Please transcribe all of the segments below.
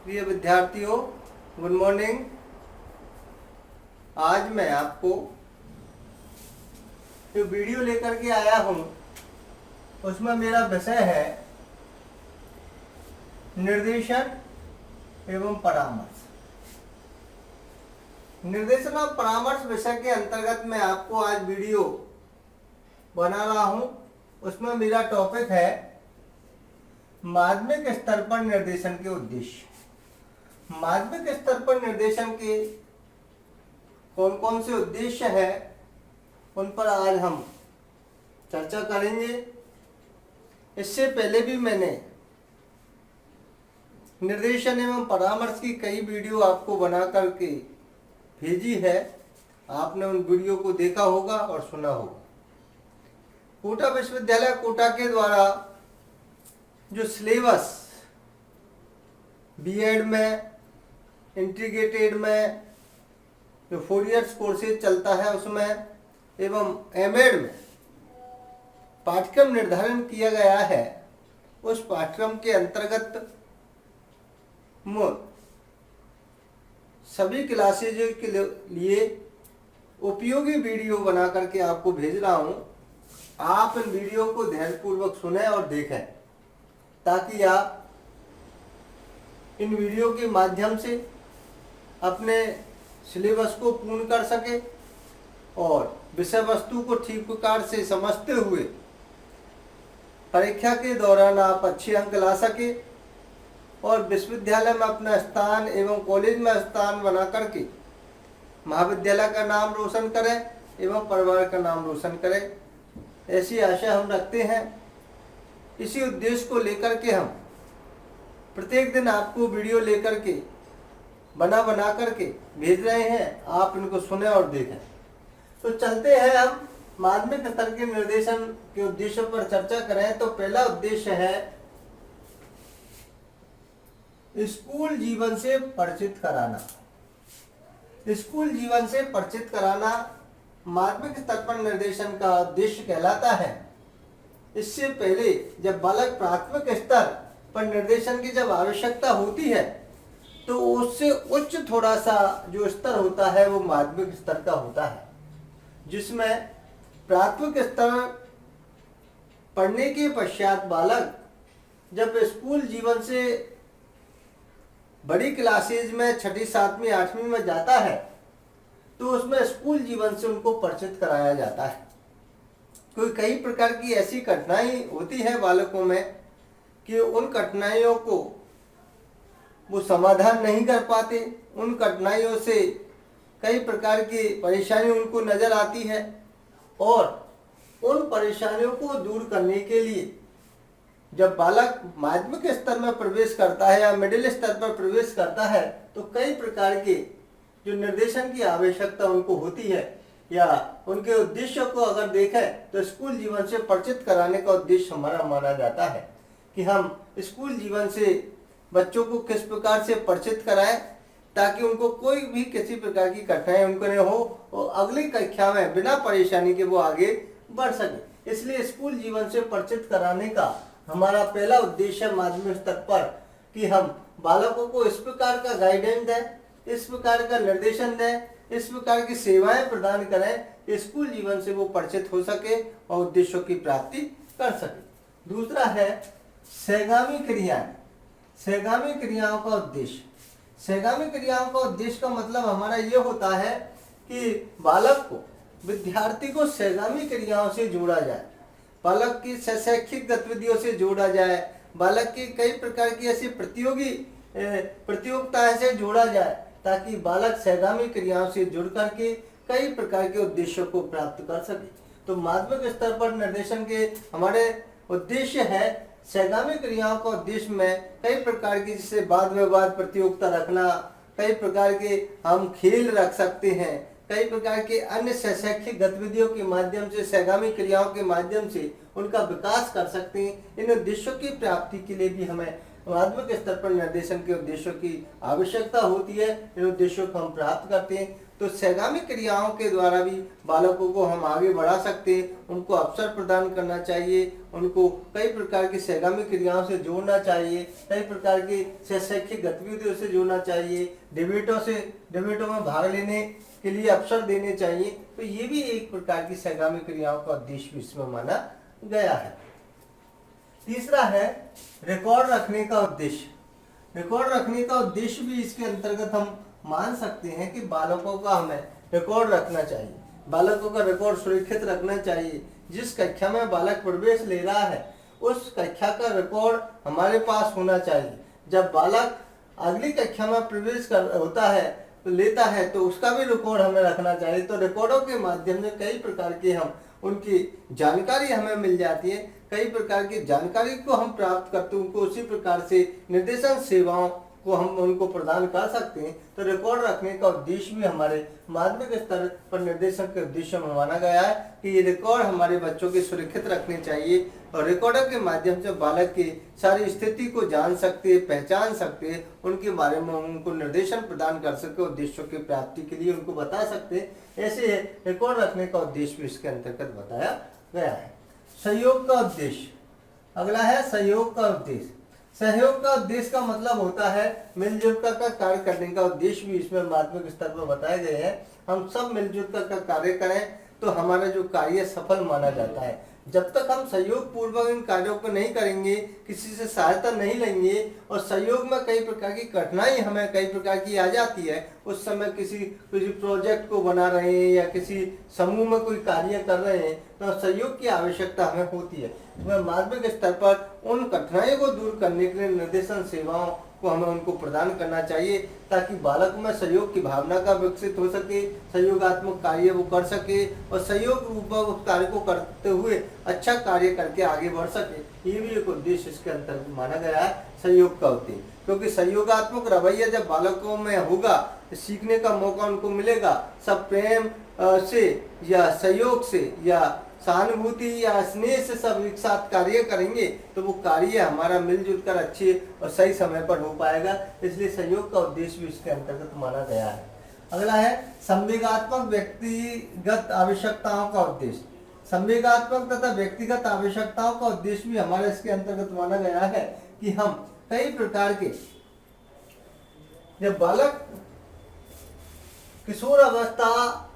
प्रिय विद्यार्थियों, good morning. आज मैं आपको जो वीडियो लेकर के आया हूं उसमें मेरा विषय है निर्देशन एवं परामर्श। निर्देशन और परामर्श विषय के अंतर्गत मैं आपको आज वीडियो बना रहा हूं। उसमें मेरा टॉपिक है माध्यमिक स्तर पर निर्देशन के उद्देश्य। माध्यमिक स्तर पर निर्देशन के कौन कौन से उद्देश्य है उन पर आज हम चर्चा करेंगे। इससे पहले भी मैंने निर्देशन एवं परामर्श की कई वीडियो आपको बना करके भेजी है। आपने उन वीडियो को देखा होगा और सुना होगा। कोटा विश्वविद्यालय कोटा के द्वारा जो सिलेबस बीएड में, इंटीग्रेटेड में जो 4 इयर्स कोर्सेज चलता है उसमें एवं एमएड में पाठ्यक्रम निर्धारण किया गया है, उस पाठ्यक्रम के अंतर्गत सभी क्लासेज के लिए उपयोगी वीडियो बना करके आपको भेज रहा हूं। आप इन वीडियो को ध्यानपूर्वक सुनें और देखें ताकि आप इन वीडियो के माध्यम से अपने सिलेबस को पूर्ण कर सके और विषय वस्तु को ठीक प्रकार से समझते हुए परीक्षा के दौरान आप अच्छे अंक ला सके और विश्वविद्यालय में अपना स्थान एवं कॉलेज में स्थान बना करके महाविद्यालय का नाम रोशन करें एवं परिवार का नाम रोशन करें, ऐसी आशा हम रखते हैं। इसी उद्देश्य को लेकर के हम प्रत्येक दिन आपको वीडियो लेकर के बना करके भेज रहे हैं। आप इनको सुने और देखें। तो चलते हैं हम माध्यमिक स्तर के निर्देशन के उद्देश्यों पर चर्चा करें। तो पहला उद्देश्य है स्कूल जीवन से परिचित कराना। स्कूल जीवन से परिचित कराना माध्यमिक स्तर पर निर्देशन का उद्देश्य कहलाता है। इससे पहले जब बालक प्राथमिक स्तर पर निर्देशन की जब आवश्यकता होती है तो उससे उच्च थोड़ा सा जो स्तर होता है वो माध्यमिक स्तर का होता है, जिसमें प्राथमिक स्तर पढ़ने के पश्चात बालक जब स्कूल जीवन से बड़ी क्लासेज में 6ठी 7वीं 8वीं में जाता है तो उसमें स्कूल जीवन से उनको परिचित कराया जाता है। कई प्रकार की ऐसी घटनाएं होती है बालकों में कि उन कठिनाइयों को वो समाधान नहीं कर पाते। उन कठिनाइयों से कई प्रकार की परेशानी उनको नजर आती है और उन परेशानियों को दूर करने के लिए जब बालक माध्यमिक स्तर में प्रवेश करता है या मिडिल स्तर पर प्रवेश करता है तो कई प्रकार के जो निर्देशन की आवश्यकता उनको होती है या उनके उद्देश्यों को अगर देखें तो स्कूल जीवन से परिचित कराने का उद्देश्य हमारा माना जाता है कि हम स्कूल जीवन से बच्चों को किस प्रकार से परिचित कराएं ताकि उनको कोई भी किसी प्रकार की कठिनाई उनको नहीं हो और अगली कक्षा में बिना परेशानी के वो आगे बढ़ सके। इसलिए स्कूल जीवन से परिचित कराने का हमारा पहला उद्देश्य माध्यमिक स्तर पर कि हम बालकों को इस प्रकार का गाइडेंस दें, इस प्रकार का निर्देशन दें, इस प्रकार की सेवाएं प्रदान करें, स्कूल जीवन से वो परिचित हो सके और उद्देश्यों की प्राप्ति कर सके। दूसरा है सहगामी क्रियाएं। सहगामी क्रियाओं का उद्देश्य। सहगामी क्रियाओं का उद्देश्य का मतलब हमारा ये होता है कि बालक को, विद्यार्थी को सहगामी क्रियाओं से जोड़ा जाए, बालक की शैक्षिक गतिविधियों से जोड़ा जाए, बालक की कई प्रकार की ऐसी प्रतियोगिताएं से जोड़ा जाए ताकि बालक सहगामी क्रियाओं से जुड़ करके कई प्रकार के उद्देश्यों को प्राप्त कर सके। तो माध्यमिक स्तर पर निर्देशन के हमारे उद्देश्य है सहगामी क्रियाओं का उद्देश्य में कई प्रकार की, जैसे वाद विवाद प्रतियोगिता रखना, कई प्रकार के हम खेल रख सकते हैं, कई प्रकार के अन्य शैक्षिक गतिविधियों के माध्यम से, सहगामी क्रियाओं के माध्यम से उनका विकास कर सकते हैं। इन उद्देश्यों की प्राप्ति के लिए भी हमें माध्यमिक स्तर पर निर्देशन के उद्देश्यों की आवश्यकता होती है। इन उद्देश्यों को हम प्राप्त करते हैं। तो सहगामी क्रियाओं के द्वारा भी बालकों को हम आगे बढ़ा सकते हैं। उनको अवसर प्रदान करना चाहिए, उनको कई प्रकार की सहगामी क्रियाओं से जोड़ना चाहिए, कई प्रकार की शैक्षिक गतिविधियों से जोड़ना चाहिए, डिबेटों में भाग लेने के लिए अवसर देने चाहिए। तो ये भी एक प्रकार की सहगामी क्रियाओं का उद्देश्य भी इसमें माना गया है। तीसरा है रिकॉर्ड रखने का उद्देश्य। रिकॉर्ड रखने का उद्देश्य भी इसके अंतर्गत हम मान सकते हैं कि बालकों का हमें रिकॉर्ड रखना चाहिए, बालकों का रिकॉर्ड सुरक्षित रखना चाहिए। जिस कक्षा में बालक प्रवेश ले रहा है उस कक्षा का रिकॉर्ड हमारे पास होना चाहिए। जब बालक अगली कक्षा में प्रवेश होता है तो लेता है तो उसका भी रिकॉर्ड हमें रखना चाहिए। तो रिकॉर्डों के माध्यम से कई प्रकार की हम उनकी जानकारी हमें मिल जाती है, कई प्रकार की जानकारी को हम प्राप्त करते हैं, उनको उसी प्रकार से निर्देशन सेवाओं को हम उनको प्रदान कर सकते हैं। तो रिकॉर्ड रखने का उद्देश्य भी हमारे माध्यमिक स्तर पर निर्देशन के उद्देश्य में माना गया है कि ये रिकॉर्ड हमारे बच्चों के सुरक्षित रखने चाहिए और रिकॉर्डर के माध्यम से बालक की सारी स्थिति को जान सकते, पहचान सकते, उनके बारे में उनको निर्देशन प्रदान कर सके, उद्देश्यों की प्राप्ति के लिए उनको बता सकते। ऐसे रिकॉर्ड रखने का उद्देश्य भी इसके अंतर्गत बताया गया है। सहयोग का उद्देश्य अगला है सहयोग का उद्देश्य। सहयोग का उद्देश्य का मतलब होता है मिलजुल कर का कार्य करने का उद्देश्य भी इसमें माध्यमिक स्तर पर बताए गए हैं। हम सब मिलजुल कर का कार्य करें तो हमारा जो कार्य सफल माना जाता है। जब तक हम सहयोग पूर्वक इन कार्यों को नहीं करेंगे, किसी से सहायता नहीं लेंगे और सहयोग में कई प्रकार की कठिनाई हमें कई प्रकार की आ जाती है, उस समय किसी प्रोजेक्ट को बना रहे हैं या किसी समूह में कोई कार्य कर रहे हैं तो सहयोग की आवश्यकता हमें होती है। तो माध्यमिक स्तर पर उन कठिनाइयों को दूर करने के लिए निर्देशन सेवाओं को हमें उनको प्रदान करना चाहिए ताकि बालक में सहयोग की भावना का विकसित हो सके, सहयोगात्मक कार्य वो कर सके और सहयोग रूप कार्य को करते हुए अच्छा कार्य करके आगे बढ़ सके। ये भी एक उद्देश्य इसके अंतर्गत माना गया है सहयोग का उद्देश्य, क्योंकि सहयोगात्मक रवैया जब बालकों में होगा सीखने का मौका उनको मिलेगा। सब प्रेम से या सहयोग से या सहानुभूति या स्नेह से सब एक साथ कार्य करेंगे तो वो कार्य हमारा मिलजुल कर अच्छे और सही समय पर हो पाएगा। इसलिए सहयोग का उद्देश्य भी इसके अंतर्गत माना गया है। अगला है संवेगात्मक व्यक्तिगत आवश्यकताओं का उद्देश्य। संवेगात्मक तथा व्यक्तिगत आवश्यकताओं का उद्देश्य भी हमारे इसके अंतर्गत माना गया है कि हम कई प्रकार के जब बालक किशोर अवस्था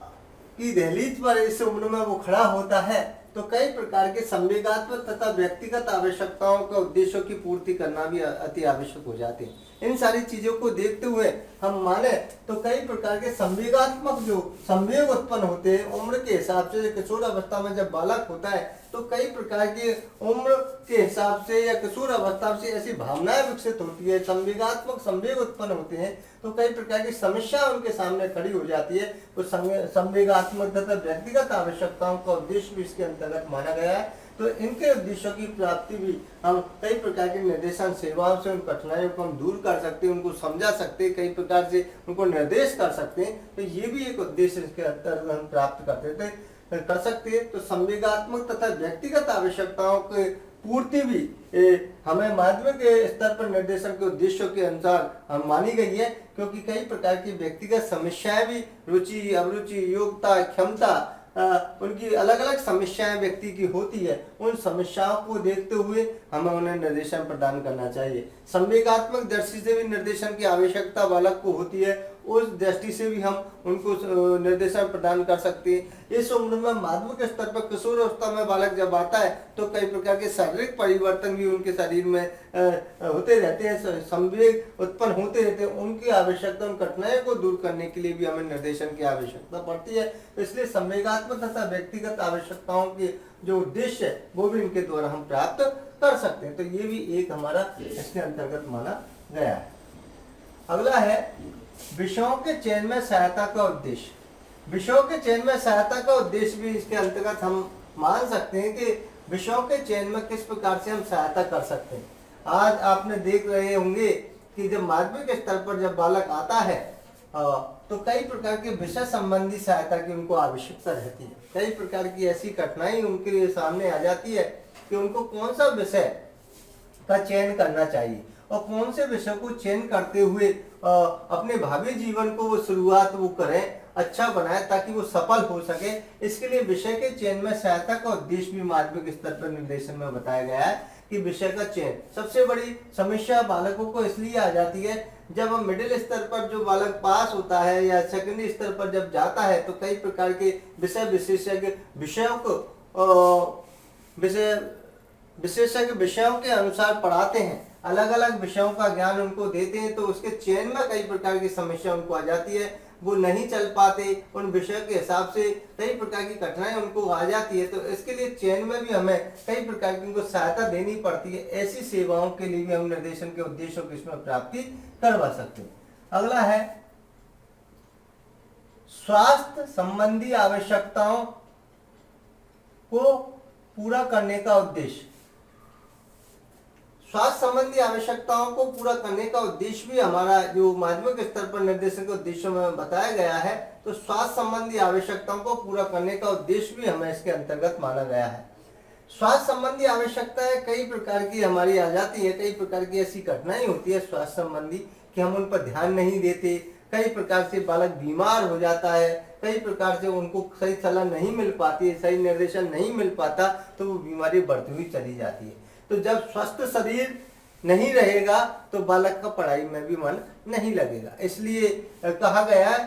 की दहलीज पर इस उम्र में वो खड़ा होता है तो कई प्रकार के संवेगात्मक तथा व्यक्तिगत आवश्यकताओं का उद्देश्यों की पूर्ति करना भी अति आवश्यक हो जाते हैं। इन सारी चीजों को देखते हुए हम माने तो कई प्रकार के संवेगात्मक जो संवेग उत्पन्न होते हैं उम्र के हिसाब से, किशोर अवस्था में जब बालक होता है तो कई प्रकार की उम्र के हिसाब से या किशोर अवस्था से ऐसी भावनाएं विकसित होती है, संवेगात्मक संवेग उत्पन्न होते हैं तो कई प्रकार की समस्या उनके सामने खड़ी हो जाती है। उस संवेगात्मक तथा व्यक्तिगत आवश्यकताओं का उद्देश्य भी इसके अंतर्गत माना गया है। तो इनके उद्देश्यों की प्राप्ति भी हम कई प्रकार की निर्देशन सेवाओं से उन कठिनाइयों को हम दूर कर सकते हैं, उनको समझा सकते हैं, कई प्रकार से उनको निर्देश कर सकते हैं। तो ये भी एक उद्देश्य इसके अंतर्गत हम प्राप्त कर सकते हैं। तो संवेगात्मक तथा व्यक्तिगत आवश्यकताओं के पूर्ति भी हमें माध्यमिक स्तर पर निर्देशन के उद्देश्यों के अनुसार मानी गई है, क्योंकि कई प्रकार की व्यक्तिगत समस्याएं भी रुचि, अभिरुचि, योग्यता, क्षमता उनकी अलग अलग समस्याएं व्यक्ति की होती है। उन समस्याओं को देखते हुए हमें उन्हें निर्देशन प्रदान करना चाहिए। संवेगात्मक दृष्टि से भी निर्देशन की आवश्यकता बालक को होती है, उस दृष्टि से भी हम उनको निर्देशन प्रदान कर सकते हैं। इस उम्र में माध्यमिक स्तर पर किशोर अवस्था में बालक जब आता है तो कई प्रकार के शारीरिक परिवर्तन भी उनके शरीर में होते रहते हैं, संवेग उत्पन्न होते रहते हैं। उनकी आवश्यकता, उन कठिनाइयों को दूर करने के लिए भी हमें निर्देशन की आवश्यकता पड़ती है। इसलिए संवेगात्मक तथा व्यक्तिगत आवश्यकताओं के जो उद्देश्य है वो भी इनके द्वारा हम प्राप्त कर सकते हैं। तो ये भी एक हमारा इसके अंतर्गत माना गया है। अगला है विषयों के चयन में सहायता का उद्देश्य। विषयों के चयन में सहायता का उद्देश्य भी इसके अंतर्गत हम मान सकते हैं कि विषयों के चयन में किस प्रकार से हम सहायता कर सकते हैं। आज आपने देख रहे होंगे कि जब माध्यमिक स्तर पर जब बालक आता है तो कई प्रकार के विषय संबंधी सहायता की उनको आवश्यकता रहती है। कई प्रकार की ऐसी कठिनाई उनके लिए सामने आ जाती है कि उनको कौन सा विषय का चयन करना चाहिए और कौन से विषय को चयन करते हुए अपने भावी जीवन को वो शुरुआत वो करें अच्छा बनाए ताकि वो सफल हो सके। इसके लिए विषय के चयन में सहायता का उद्देश्य भी माध्यमिक स्तर पर निर्देशन में बताया गया है कि विषय का चयन। सबसे बड़ी समस्या बालकों को इसलिए आ जाती है जब हम मिडिल स्तर पर जो बालक पास होता है या सेकेंडरी स्तर पर जब जाता है तो कई प्रकार के विषय विशेषज्ञ विषयों को विशेषज्ञ विषयों के अनुसार पढ़ाते हैं, अलग अलग विषयों का ज्ञान उनको देते हैं, तो उसके चयन में कई प्रकार की समस्या उनको आ जाती है, वो नहीं चल पाते उन विषयों के हिसाब से, कई प्रकार की कठिनाई उनको आ जाती है। तो इसके लिए चयन में भी हमें कई प्रकार की उनको सहायता देनी पड़ती है। ऐसी सेवाओं के लिए भी हम निर्देशन के उद्देश्यों की इसमें प्राप्ति करवा सकते हैं। अगला है स्वास्थ्य संबंधी आवश्यकताओं को पूरा करने का उद्देश्य। स्वास्थ्य संबंधी आवश्यकताओं को पूरा करने का उद्देश्य भी हमारा जो माध्यमिक स्तर पर निर्देशन के उद्देश्यों में बताया गया है, तो स्वास्थ्य संबंधी आवश्यकताओं को पूरा करने का उद्देश्य भी हमें इसके अंतर्गत माना गया है। स्वास्थ्य संबंधी आवश्यकताएं कई प्रकार की हमारी आ जाती है, कई प्रकार की ऐसी घटनाएं होती है स्वास्थ्य संबंधी कि हम उन पर ध्यान नहीं देते, कई प्रकार से बालक बीमार हो जाता है, कई प्रकार से उनको सही सलाह नहीं मिल पाती है, सही निर्देशन नहीं मिल पाता, तो वो बीमारी बढ़ती हुई चली जाती है। तो जब स्वस्थ शरीर नहीं रहेगा तो बालक का पढ़ाई में भी मन नहीं लगेगा। इसलिए कहा गया है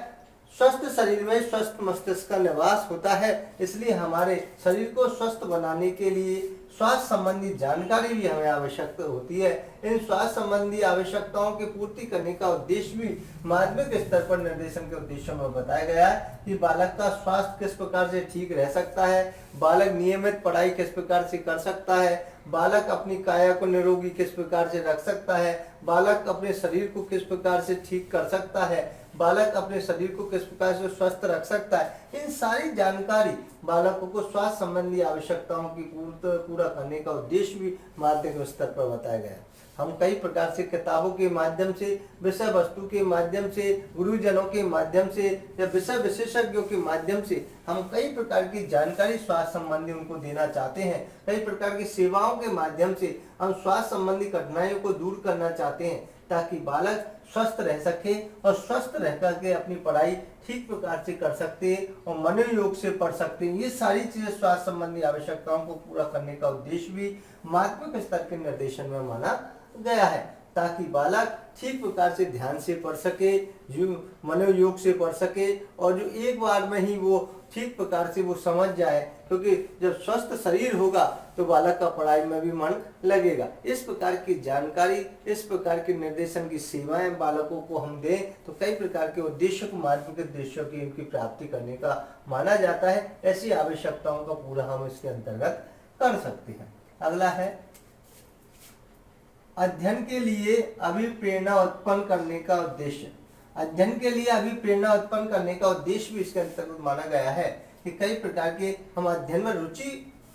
स्वस्थ शरीर में स्वस्थ मस्तिष्क का निवास होता है। इसलिए हमारे शरीर को स्वस्थ बनाने के लिए स्वास्थ्य संबंधी जानकारी भी हमें आवश्यकता होती है। इन स्वास्थ्य संबंधी आवश्यकताओं की पूर्ति करने का उद्देश्य भी माध्यमिक स्तर पर निर्देशन के उद्देश्यों में बताया गया है कि बालक का स्वास्थ्य किस प्रकार से ठीक रह सकता है, बालक नियमित पढ़ाई किस प्रकार से कर सकता है, बालक अपनी काया को निरोगी किस प्रकार से रख सकता है, बालक अपने शरीर को किस प्रकार से ठीक कर सकता है, बालक अपने शरीर को किस प्रकार से स्वस्थ रख सकता है। इन सारी जानकारी बालकों को स्वास्थ्य संबंधी आवश्यकताओं की पूरा करने का उद्देश्य भी माध्यमिक स्तर पर बताया गया है। हम कई प्रकार से किताबों के माध्यम से, विषय वस्तु के माध्यम से, गुरुजनों के माध्यम से या विषय विशेषज्ञों के माध्यम से हम कई प्रकार की जानकारी स्वास्थ्य संबंधी उनको देना चाहते हैं। कई प्रकार की सेवाओं के माध्यम से हम स्वास्थ्य संबंधी कठिनाइयों को दूर करना चाहते हैं ताकि बालक स्वस्थ रह सके और स्वस्थ रह करके अपनी पढ़ाई ठीक प्रकार से कर सकते हैं और मनोयोग से पढ़ सकते हैं। ये सारी चीजें स्वास्थ्य संबंधी आवश्यकताओं को पूरा करने का उद्देश्य भी माध्यमिक स्तर के निर्देशन में माना गया है ताकि बालक ठीक प्रकार से ध्यान से पढ़ सके, जो मनोयोग से पढ़ सके और जो एक बार में ही वो ठीक प्रकार से वो समझ जाए, क्योंकि जब स्वस्थ शरीर होगा तो बालक का पढ़ाई में भी मन लगेगा। इस प्रकार की जानकारी, इस प्रकार के निर्देशन की सेवाएं बालकों को हम दें तो कई प्रकार के उद्देश्यों को, माध्यमिक उद्देश्यों की इनकी प्राप्ति करने का माना जाता है। ऐसी आवश्यकताओं का पूरा हम इसके अंतर्गत कर सकते हैं। अगला है अध्ययन के लिए अभिप्रेरणा उत्पन्न करने का उद्देश्य। अध्ययन के लिए अभिप्रेरणा उत्पन्न करने का उद्देश्य भी इसके अंतर्गत माना गया है कि कई प्रकार के हम अध्ययन में रुचि,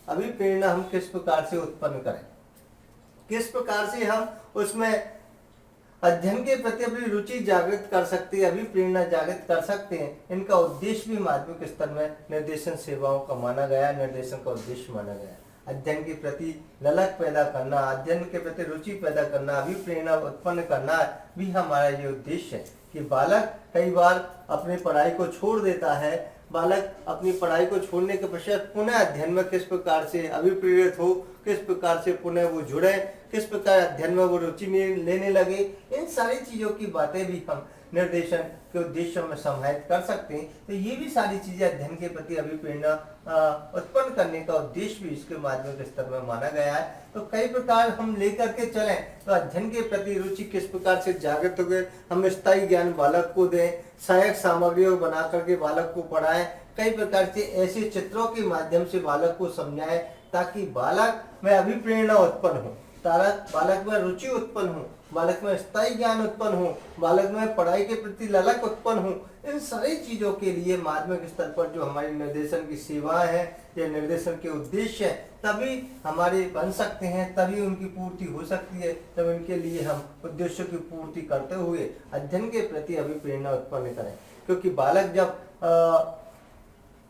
अभिप्रेरणा हम किस प्रकार से उत्पन्न करें, किस प्रकार से हम उसमें अध्ययन के प्रति अपनी रुचि जागृत कर सकते हैं, अभिप्रेरणा जागृत कर सकते हैं। इनका उद्देश्य भी माध्यमिक स्तर में निर्देशन सेवाओं का माना गया, निर्देशन का उद्देश्य माना गया। अध्ययन के प्रति ललक पैदा करना, अध्ययन के प्रति रुचि पैदा करना, अभिप्रेरणा उत्पन्न करना भी हमारा ये उद्देश्य है कि बालक कई बार अपनी पढ़ाई को छोड़ देता है, बालक अपनी पढ़ाई को छोड़ने के पश्चात पुनः अध्ययन में किस प्रकार से अभिप्रेरित हो, किस प्रकार से पुनः वो जुड़े, किस प्रकार अध्ययन में वो रुचि लेने लगे। इन सारी चीजों की बातें भी हम निर्देशन के उद्देश्यों में समाहित कर सकते हैं। तो ये भी सारी चीजें अध्ययन के प्रति अभिप्रेरणा उत्पन्न करने का उद्देश्य भी इसके माध्यमिक स्तर में माना गया है। तो कई प्रकार हम लेकर के चलें तो अध्ययन के प्रति रुचि किस प्रकार से जागृत हो गए, हम स्थायी ज्ञान बालक को दें, सहायक सामग्रियों बना करके बालक को पढ़ाएं, कई प्रकार से ऐसे चित्रों के माध्यम से बालक को समझाएं ताकि बालक में अभिप्रेरणा उत्पन्न हो, बालक में रुचि उत्पन्न हो, बालक में स्थायी ज्ञान उत्पन्न हो, बालक में पढ़ाई के प्रति ललक उत्पन्न हो। इन सारी चीजों के लिए माध्यमिक स्तर पर जो हमारी निर्देशन की सेवाएं हैं या निर्देशन के उद्देश्य है तभी हमारे बन सकते हैं, तभी उनकी पूर्ति हो सकती है। तब इनके लिए हम उद्देश्यों की पूर्ति करते हुए अध्ययन के प्रति अभिप्रेरणा उत्पन्न करें, क्योंकि बालक जब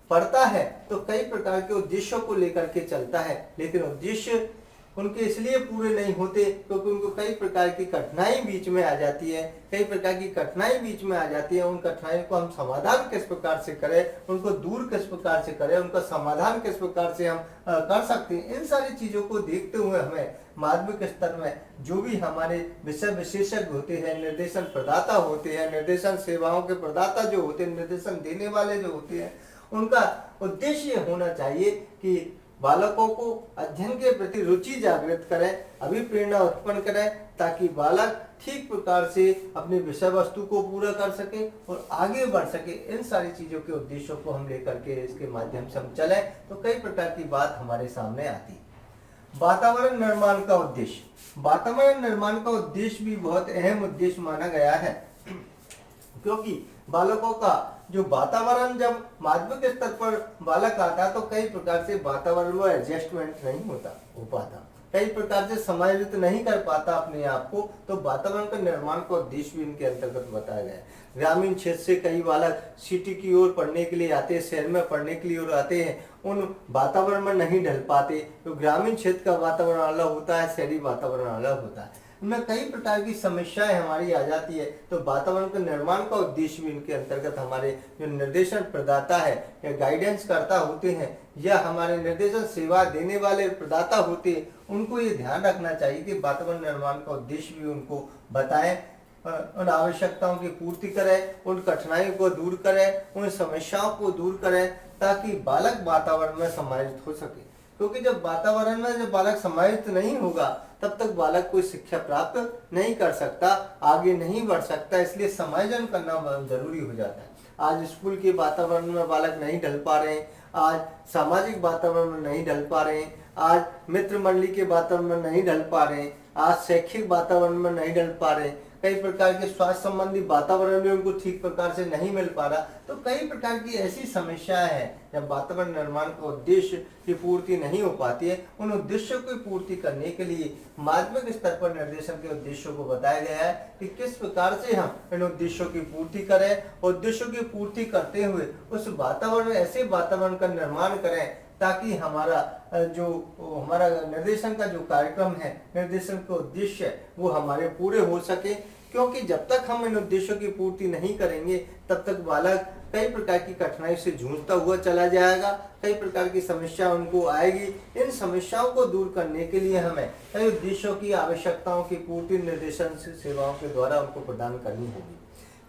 पढ़ता है तो कई प्रकार के उद्देश्यों को लेकर के चलता है, लेकिन उद्देश्य उनके इसलिए पूरे नहीं होते क्योंकि उनको कई प्रकार की कठिनाई बीच में आ जाती है, कई प्रकार की कठिनाई बीच में आ जाती है। उन कठिनाइयों को हम समाधान किस प्रकार से करें, उनको दूर किस प्रकार से करें, उनका समाधान किस प्रकार से हम कर सकते हैं, इन सारी चीजों को देखते हुए हमें माध्यमिक स्तर में जो भी हमारे विषय विशेषज्ञ होते हैं, निर्देशन प्रदाता होते हैं, निर्देशन सेवाओं के प्रदाता जो होते हैं, निर्देशन देने वाले जो होते हैं, उनका उद्देश्य होना चाहिए कि बालकों को अध्ययन के प्रति रुचि जागृत करें, अभिप्रेरणा उत्पन्न करें, ताकि बालक ठीक प्रकार से अपनी विषय वस्तु को पूरा कर सके और आगे बढ़ सके। इन सारी चीजों के उद्देश्यों को हम लेकर के इसके माध्यम से हम चलें तो कई प्रकार की बात हमारे सामने आती है। वातावरण निर्माण का उद्देश्य, वातावरण निर्माण का उद्देश्य भी बहुत अहम उद्देश्य माना गया है, क्योंकि बालकों का जो वातावरण जब माध्यमिक स्तर पर बालक आता है तो कई प्रकार से वातावरण में एडजस्टमेंट नहीं हो पाता, कई प्रकार से समायोजित नहीं कर पाता अपने आप को, तो वातावरण का निर्माण का उद्देश्य भी इनके अंतर्गत बताया गया है। ग्रामीण क्षेत्र से कई बालक सिटी की ओर पढ़ने के लिए आते हैं, शहर में पढ़ने के लिए आते हैं, उन वातावरण में नहीं ढल पाते, तो ग्रामीण क्षेत्र का वातावरण अलग होता है, शहरी वातावरण अलग होता है, इनमें कई प्रकार की समस्याएं हमारी आ जाती है। तो वातावरण के निर्माण का उद्देश्य भी इनके अंतर्गत हमारे जो निर्देशन प्रदाता है या गाइडेंस करता होते हैं या हमारे निर्देशन सेवा देने वाले प्रदाता होते हैं, उनको ये ध्यान रखना चाहिए कि वातावरण निर्माण का उद्देश्य भी उनको बताएं, उन आवश्यकताओं की पूर्ति करें, उन कठिनाइयों को दूर करें, उन समस्याओं को दूर करें, ताकि बालक वातावरण में समाहित हो सके। क्योंकि जब वातावरण में जब बालक समाहित नहीं होगा तब तक बालक कोई शिक्षा प्राप्त नहीं कर सकता, आगे नहीं बढ़ सकता, इसलिए समायोजन करना बहुत जरूरी हो जाता है। आज स्कूल के वातावरण में बालक नहीं ढल पा रहे हैं, आज सामाजिक वातावरण में नहीं ढल पा रहे हैं, आज मित्र मंडली के वातावरण में नहीं ढल पा रहे हैं, आज शैक्षिक वातावरण में नहीं ढल पा रहे हैं, कई प्रकार के स्वास्थ्य संबंधी वातावरण भी उनको ठीक प्रकार से नहीं मिल पा रहा, तो कई प्रकार की ऐसी समस्याएं हैं जब वातावरण निर्माण का उद्देश्य की पूर्ति नहीं हो पाती है। उन उद्देश्यों की पूर्ति करने के लिए माध्यमिक स्तर पर निर्देशन के उद्देश्यों को बताया गया है कि किस प्रकार से हम इन उद्देश्यों की पूर्ति करें, उद्देश्यों की पूर्ति करते हुए उस वातावरण में ऐसे वातावरण का निर्माण करें ताकि हमारा निर्देशन का जो कार्यक्रम है, निर्देशन का उद्देश्य है, वो हमारे पूरे हो सके। क्योंकि जब तक हम इन उद्देश्यों की पूर्ति नहीं करेंगे तब तक बालक कई प्रकार की कठिनाई से जूझता हुआ चला जाएगा, कई प्रकार की समस्या उनको आएगी। इन समस्याओं को दूर करने के लिए हमें कई उद्देश्यों की आवश्यकताओं की पूर्ति निर्देशन सेवाओं के द्वारा उनको प्रदान करनी होगी।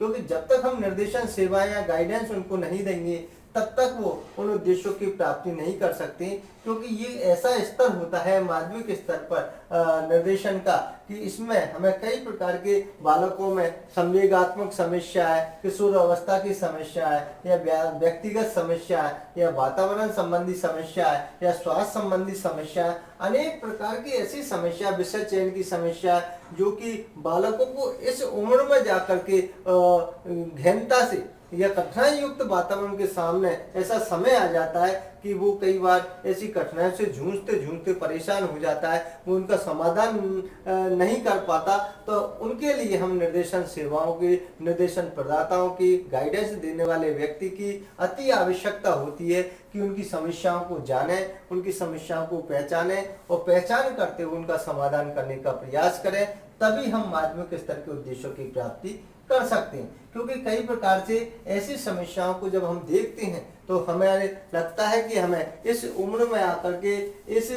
क्योंकि जब तक हम निर्देशन सेवाएं या गाइडेंस उनको नहीं देंगे तब तक वो उन उद्देश्यों की प्राप्ति नहीं कर सकते, क्योंकि ये ऐसा स्तर होता है माध्यमिक स्तर पर निर्देशन का कि इसमें हमें कई प्रकार के बालकों में संवेगात्मक समस्या है, किशोर अवस्था की समस्या है, या व्यक्तिगत समस्या है, या वातावरण संबंधी समस्या है, या स्वास्थ्य संबंधी समस्या है, अनेक प्रकार की ऐसी समस्या, विषय चयन की समस्या है, जो कि बालकों को इस उम्र में जाकर के गहनता से या कठिनाई युक्त वातावरण के सामने ऐसा समय आ जाता है कि वो कई बार ऐसी कठिनाइयों से जूझते जूझते परेशान हो जाता है, वो उनका समाधान नहीं कर पाता। तो उनके लिए हम निर्देशन सेवाओं की, निर्देशन प्रदाताओं की, गाइडेंस देने वाले व्यक्ति की अति आवश्यकता होती है कि उनकी समस्याओं को जाने, उनकी समस्याओं को पहचाने और पहचान करते हुए उनका समाधान करने का प्रयास करें, तभी हम माध्यमिक स्तर के उद्देश्यों की प्राप्ति कर सकते हैं। क्योंकि कई प्रकार से ऐसी समस्याओं को जब हम देखते हैं तो हमें लगता है कि हमें इस उम्र में आकर के इस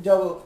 जब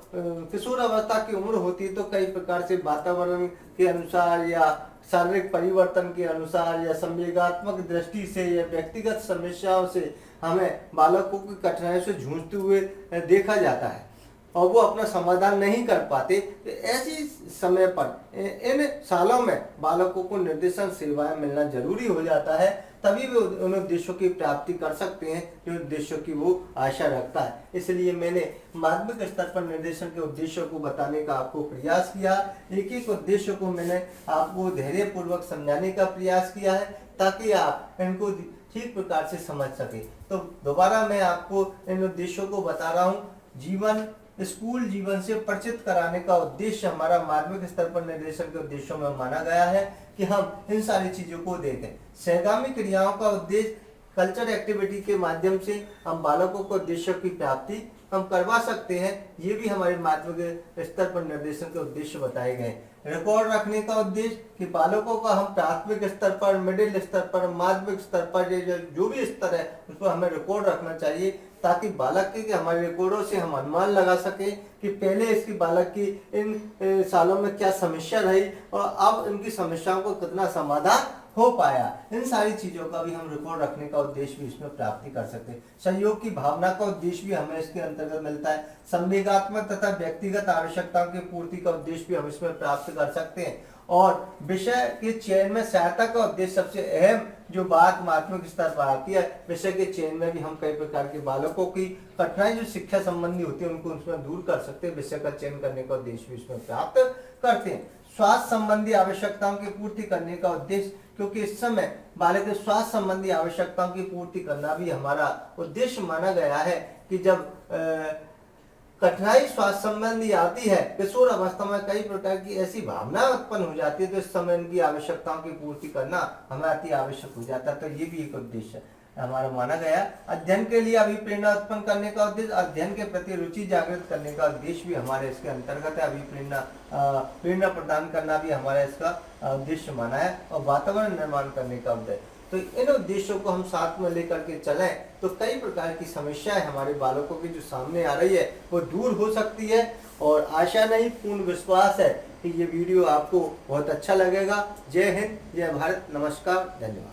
किशोर अवस्था की उम्र होती है तो कई प्रकार से वातावरण के अनुसार या शारीरिक परिवर्तन के अनुसार या संवेगात्मक दृष्टि से या व्यक्तिगत समस्याओं से हमें बालकों की कठिनाइयों से जूझते हुए देखा जाता है और वो अपना समाधान नहीं कर पाते। तो ऐसी समय पर इन सालों में बालकों को निर्देशन सेवाएं मिलना जरूरी हो जाता है, तभी वे उन उद्देश्यों की प्राप्ति कर सकते हैं जो उद्देश्यों की वो आशा रखता है। इसलिए मैंने माध्यमिक स्तर पर निर्देशन के उद्देश्यों को बताने का आपको प्रयास किया। एक एक उद्देश्य को मैंने आपको धैर्य पूर्वक समझाने का प्रयास किया है ताकि आप इनको ठीक प्रकार से समझ सके। तो दोबारा मैं आपको इन उद्देश्यों को बता रहा हूँ। स्कूल जीवन से परिचित कराने का उद्देश्य हमारा माध्यमिक स्तर पर निर्देशन के उद्देश्यों में माना गया है कि हम इन सारी चीजों को देखें। सहगामी क्रियाओं का उद्देश्य कल्चर एक्टिविटी के माध्यम से हम बालकों को उद्देश्यों की प्राप्ति हम करवा सकते हैं, ये भी हमारे माध्यमिक स्तर पर निर्देशन के उद्देश्य बताए गए। रिकॉर्ड रखने का उद्देश्य कि बालकों का हम प्राथमिक स्तर पर, मिडिल स्तर पर, माध्यमिक स्तर पर, ये जो भी स्तर है उस पर हमें रिकॉर्ड रखना चाहिए, ताकि बालक के हमारे रिकॉर्डों से हम अनुमान लगा सके कि पहले इसकी बालक की इन सालों में क्या समस्या रही और अब इनकी समस्याओं को कितना समाधान हो पाया। इन सारी चीजों का भी हम रिकॉर्ड रखने का उद्देश्य भी इसमें प्राप्ति कर सकते हैं। सहयोग की भावना का उद्देश्य भी हमें इसके अंतर्गत मिलता है। संवेगात्मक तथा व्यक्तिगत आवश्यकताओं की पूर्ति का उद्देश्य भी हम इसमें प्राप्त कर सकते हैं। और विषय के चयन में सहायता का उद्देश्य, सबसे अहम जो बात माध्यमिक स्तर पर आती है, विषय के चयन में भी हम कई प्रकार के बालकों की कठिनाई जो शिक्षा संबंधी होती है उनको उसमें दूर कर सकते हैं। विषय का चयन करने का उद्देश्य भी इसमें प्राप्त करते हैं। स्वास्थ्य संबंधी आवश्यकताओं की पूर्ति करने का उद्देश्य, क्योंकि इस समय बालक के स्वास्थ्य संबंधी आवश्यकताओं की पूर्ति करना भी हमारा उद्देश्य माना गया है कि जब कठिनाई स्वास्थ्य संबंधी आती है, किशोर अवस्था में कई प्रकार की ऐसी भावना उत्पन्न हो जाती है, तो इस समय इनकी आवश्यकताओं की पूर्ति करना हमें अति आवश्यक हो जाता है। तो ये भी एक उद्देश्य हमारा माना गया। अध्ययन के लिए अभिप्रेरणा उत्पन्न करने का उद्देश्य, अध्ययन के प्रति रुचि जागृत करने का उद्देश्य भी हमारे इसके अंतर्गत है। प्रेरणा प्रदान करना भी हमारा इसका उद्देश्य माना है, और वातावरण निर्माण करने का उद्देश्य। तो इन उद्देश्यों को हम साथ में लेकर के चलें तो कई प्रकार की समस्याएं हमारे बालकों की जो सामने आ रही है वो दूर हो सकती है। और आशा नहीं, पूर्ण विश्वास है कि ये वीडियो आपको बहुत अच्छा लगेगा। जय हिंद, जय भारत, नमस्कार, धन्यवाद।